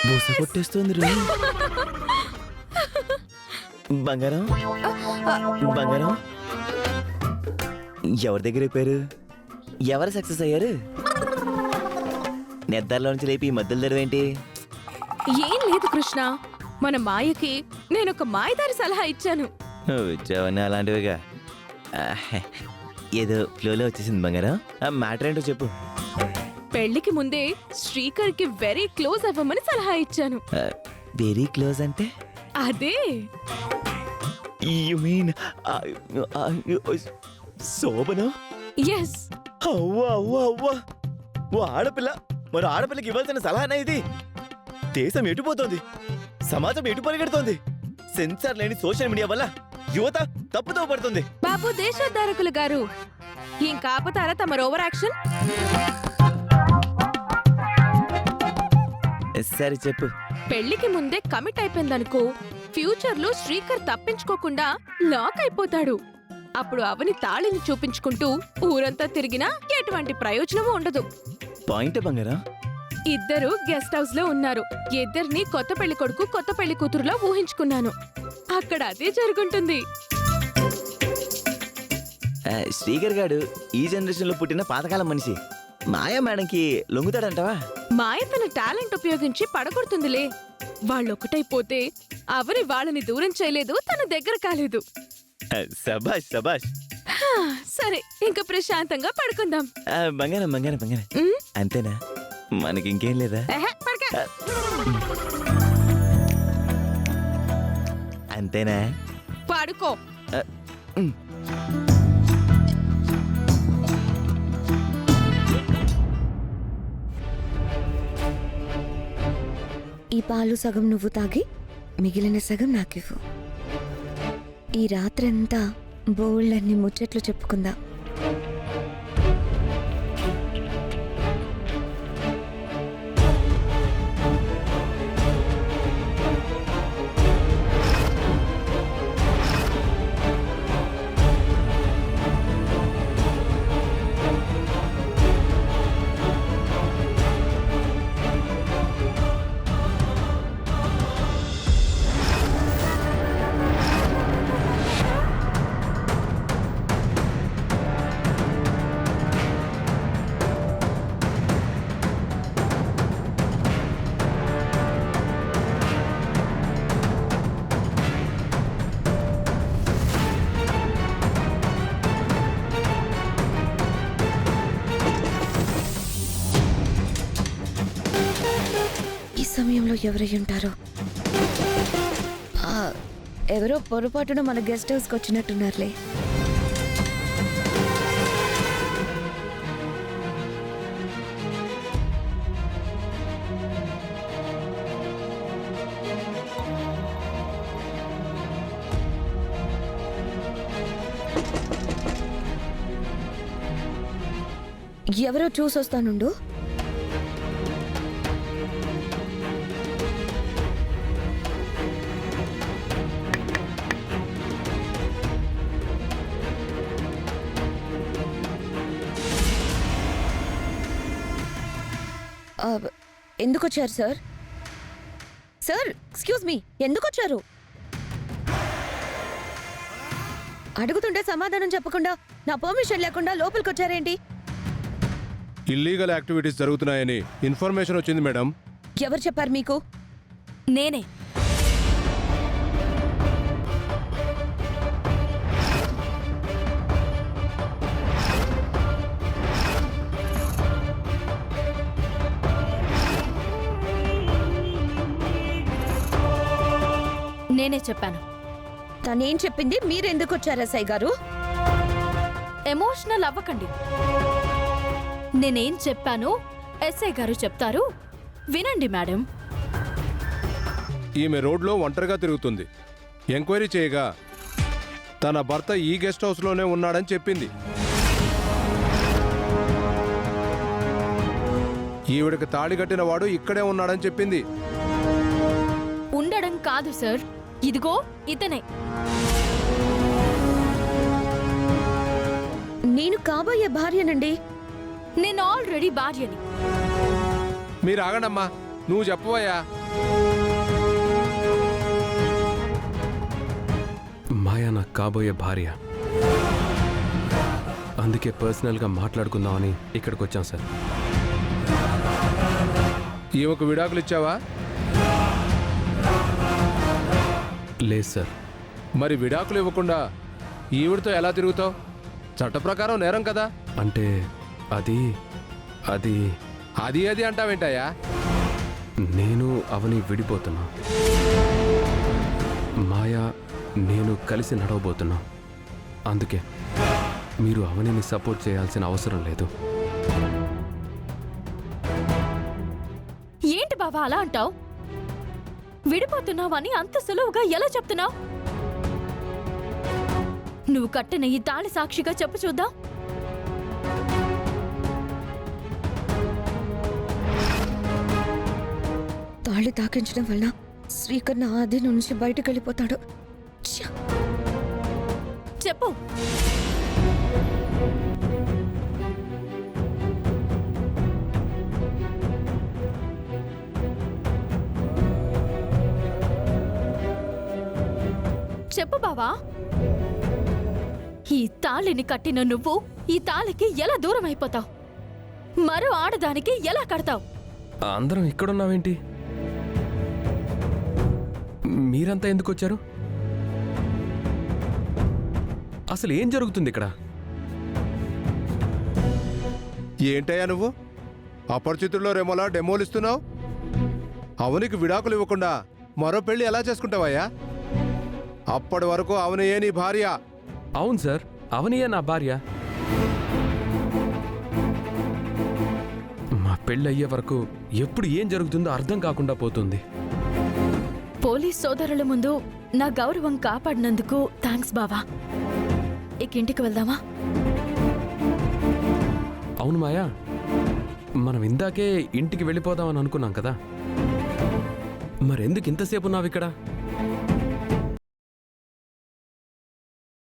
బూస కొట్టేస్తుంది రే. బంగారం బంగారం, ఎవరి దగ్గర అయిపోయారు? ఎవరు సక్సెస్ అయ్యారు? నిద్రలో నుంచి లేపి ఈ మధ్యలో తెరవేంటి? ఏం లేదు కృష్ణ, మన మాయకి నేనొక మాయదారి సలహా ఇచ్చాను. వచ్చావని అలాంటివిగా ఏదో ఫ్లోలో వచ్చేసింది బంగారం. ఆ మ్యాటర్ ఏంటో చెప్పు. పెళ్లికి ముందే శ్రీకర్ కి వెరీ క్లోజ్ అవ్వమని సలహా ఇచ్చాను. వెరీ క్లోజ్ అంటే? అదే యు మీన్ శోభన? ఎస్. అవ్వా అవ్వా అవ్వా, ఓ ఆడపిల్ల మరో ఆడపిల్లకి ఇవ్వాల్సిన సలహానే ఇది. దేశం ఎటుపోతోంది, సమాజం ఎటు పరిగెడుతోంది. సెన్సార్ లేని సోషల్ మీడియా వల్ల యువత తప్పుతో పడుతుంది. బాబు దేశోద్ధారకులు గారు, ఇంకా ఆపుతారా తమ ఓవర్ యాక్షన్? సరే చెప్పు. పెళ్లికి ముందే కమిట్ అయిపోయిందనుకో, ఫ్యూచర్ లో శ్రీకర్ తప్పించుకోకుండా లాక్ అయిపోతాడు. అప్పుడు అవని తాళిని చూపించుకుంటూ ఊరంతా తిరిగినా ఎటువంటి ప్రయోజనమూ ఉండదు. పాయింట్ బంగారా. ఇద్దరు గెస్ట్ హౌస్ లో ఉన్నారు. ఇద్దరిని కొత్త పెళ్లి కొడుకు కొత్త పెళ్లి కూతురులో ఊహించుకున్నాను. అక్కడ అదే జరుగుంటుంది. శ్రీకర్ గాడు ఈ జనరేషన్ లో పుట్టిన పాతకాలం మనిషి. మాయా మేడంకి లొంగుతాడంటావా? మాయ తన టాలెంట్ ఉపయోగించి పడగొడుతుందిలే. వాళ్ళొక్కటైపోతే అవని వాళ్ళని దూరం చేయలేదు, తన దగ్గర కాలేదు. సబాష్ సబాష్. సరే, ఇంకా ప్రశాంతంగా పడుకుందాం. బంగారం బంగారం బంగారం, అంతేనా? మనకి ఇంకేం లేదా? అంతేనా? పడుకో. ఈ పాలు సగం నువ్వు తాగి మిగిలిన సగం నాకివ్వు. ఈ రాత్రంతా బోళ్ళన్ని ముచ్చట్లు చెప్పుకుందాం. సమయంలో ఎవరై ఉంటారో? ఎవరో పొరపాటున మన గెస్ట్ హౌస్కి వచ్చినట్టున్నారులే. ఎవరో చూసొస్తానుండు. ఎందుకొచ్చారు సార్? సార్ ఎక్స్క్యూజ్ మీ, ఎందుకొచ్చారు? అడుగుతుంటే సమాధానం చెప్పకుండా నా పర్మిషన్ లేకుండా లోపలికి వచ్చారేంటి? ఇల్లీగల్ యాక్టివిటీస్ జరుగుతున్నాయని ఇన్ఫర్మేషన్ వచ్చింది మేడం. ఎవరు చెప్పారు మీకు? నేనే. నేనే చెప్పాను. తనేం చెప్పింది మీరెందుకు వచ్చారు ఎస్ఐ గారు? ఎమోషనల్ అవ్వకండి. నేనేం చెప్పాను ఎస్ఐ గారు చెప్తారు, వినండి మేడం. ఈమె రోడ్లో ఒంటరిగా తిరుగుతుంది. ఎంక్వైరీ చేయగా తన భర్త ఈ గెస్ట్ హౌస్లోనే ఉన్నాడని చెప్పింది. ఈవిడకి తాళి కట్టిన వాడు ఇక్కడే ఉన్నాడని చెప్పింది. ఉండడం కాదు సార్, ఇదిగో ఇతనే. నేను కాబోయే భార్యనండి. నేను ఆల్రెడీ భార్యని. మీరు ఆగండమ్మా, నువ్వు చెప్పవయ్యా. మాయా నాకు కాబోయే భార్య. అందుకే పర్సనల్గా మాట్లాడుకుందామని ఇక్కడికి వచ్చాం సార్. ఈమెకు విడాకులు ఇచ్చావా? లేదు సార్. మరి విడాకులు ఇవ్వకుండా ఈవిడితో ఎలా తిరుగుతావు? చట్ట ప్రకారం నేరం కదా. అంటే అది అది అది అది అంటావేంటయ్యా? నేను అవని విడిపోతున్నా. మాయా నేను కలిసి నడవబోతున్నా. అందుకే మీరు అవనిని సపోర్ట్ చేయాల్సిన అవసరం లేదు. ఏంటి బావా అలా అంటావు? విడిపోతున్నావని అంత సులువుగా ఎలా చెప్తున్నావు? నువ్వు కట్టిన ఈ తాళి సాక్షిగా చెప్పు చూద్దాం. తాళి తాకించడం వల్ల శ్రీకర్ నా ఆది నుంచి బయటకు వెళ్ళిపోతాడు. ఛ! చెప్పు. చెప్పు బావా. ఈ తాళిని కట్టిన నువ్వు ఈ తాళికి ఎలా దూరం అయిపోతావు? మరో ఆడదానికి ఎలా కడతావు? అందరం ఇక్కడున్నావేంటి? మీరంతా ఎందుకు వచ్చారు? అసలు ఏం జరుగుతుంది ఇక్కడ? ఏంటయ్యా నువ్వు అపరిచితుల్లో రెమోలా డెమోలిస్తున్నావు? అవనికి విడాకులు ఇవ్వకుండా మరో పెళ్లి ఎలా చేసుకుంటావయ్యా? అప్పటి వరకు అవనియే నీ భార్య. అవును సార్, అవనియే నా భార్య. మా పెళ్ళయ్యే వరకు ఎప్పుడు ఏం జరుగుతుందో అర్థం కాకుండా పోతుంది. పోలీస్ సోదరుల ముందు నా గౌరవం కాపాడినందుకు థ్యాంక్స్ బావా. ఇక ఇంటికి వెళ్దామా? అవును మాయా, మనం ఇందాకే ఇంటికి వెళ్ళిపోదామని అనుకున్నాం కదా. మరెందుకు ఇంతసేపు ఉన్నావు ఇక్కడ?